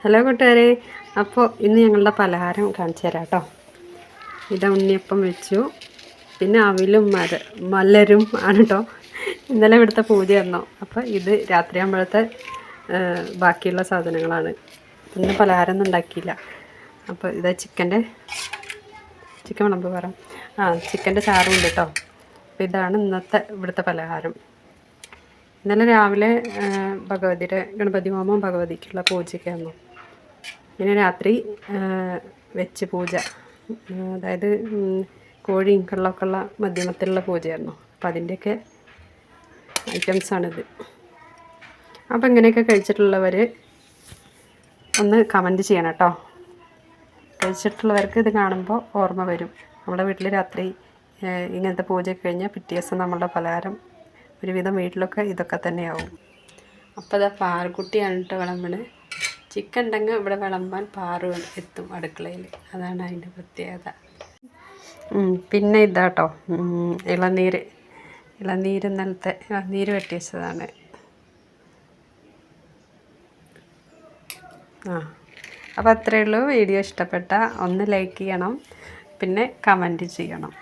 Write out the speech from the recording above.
Hello കൂട്ടുകാരെ, അപ്പോൾ ഇന്ന് ഞങ്ങളുടെ പലഹാരം കാണിച്ചു തരാം കേട്ടോ. ഇത് ഉണ്ണിയപ്പം വെച്ചു, പിന്നെ അവിലും മലരും ആണ് കേട്ടോ. ഇന്നലെ ഇവിടുത്തെ പൂജയായിരുന്നു. അപ്പോൾ ഇത് രാത്രിയാകുമ്പോഴത്തെ ബാക്കിയുള്ള സാധനങ്ങളാണ്. ഇന്ന് പലഹാരം ഒന്നും ഉണ്ടാക്കിയില്ല. അപ്പോൾ ഇത് ചിക്കൻ വിളമ്പ് പറ ചിക്കൻ്റെ ചാറും ഉണ്ട് കേട്ടോ. അപ്പോൾ ഇതാണ് ഇന്നത്തെ ഇവിടുത്തെ പലഹാരം. ഇന്നലെ രാവിലെ ഗണപതി ഹോമം ഭഗവതിക്കുള്ള പൂജയ്ക്കായിരുന്നു. പിന്നെ രാത്രി വെച്ച് പൂജ, അതായത് കോഴിയും കള്ളൊക്കെ ഉള്ള മധ്യമത്തിലുള്ള പൂജയായിരുന്നു. അപ്പം അതിൻ്റെയൊക്കെ ഐറ്റംസാണിത്. അപ്പം ഇങ്ങനെയൊക്കെ കഴിച്ചിട്ടുള്ളവർ ഒന്ന് കമൻറ്റ് ചെയ്യണം കേട്ടോ. കഴിച്ചിട്ടുള്ളവർക്ക് ഇത് കാണുമ്പോൾ ഓർമ്മ വരും. നമ്മുടെ വീട്ടിൽ രാത്രി ഇങ്ങനത്തെ പൂജയൊക്കെ കഴിഞ്ഞാൽ പിറ്റേ ദിവസം നമ്മളുടെ പലഹാരം ഒരുവിധം വീട്ടിലൊക്കെ ഇതൊക്കെ തന്നെയാവും. അപ്പോൾ ഇതാ പാറുക്കുട്ടിയാണ് കേട്ടോ വിളമ്പണ്. ചിക്കൻ ഉണ്ടെങ്കിൽ ഇവിടെ വിളമ്പാൻ പാറു എത്തും അടുക്കളയിൽ. അതാണ് അതിൻ്റെ പ്രത്യേകത. പിന്നെ ഇതാട്ടോ ഇളനീര് ഇന്നലത്തെ ഇളനീര് വെട്ടി വെച്ചതാണ്. അപ്പോൾ അത്രയേ ഉള്ളൂ. വീഡിയോ ഇഷ്ടപ്പെട്ട ഒന്ന് ലൈക്ക് ചെയ്യണം, പിന്നെ കമൻറ്റ് ചെയ്യണം.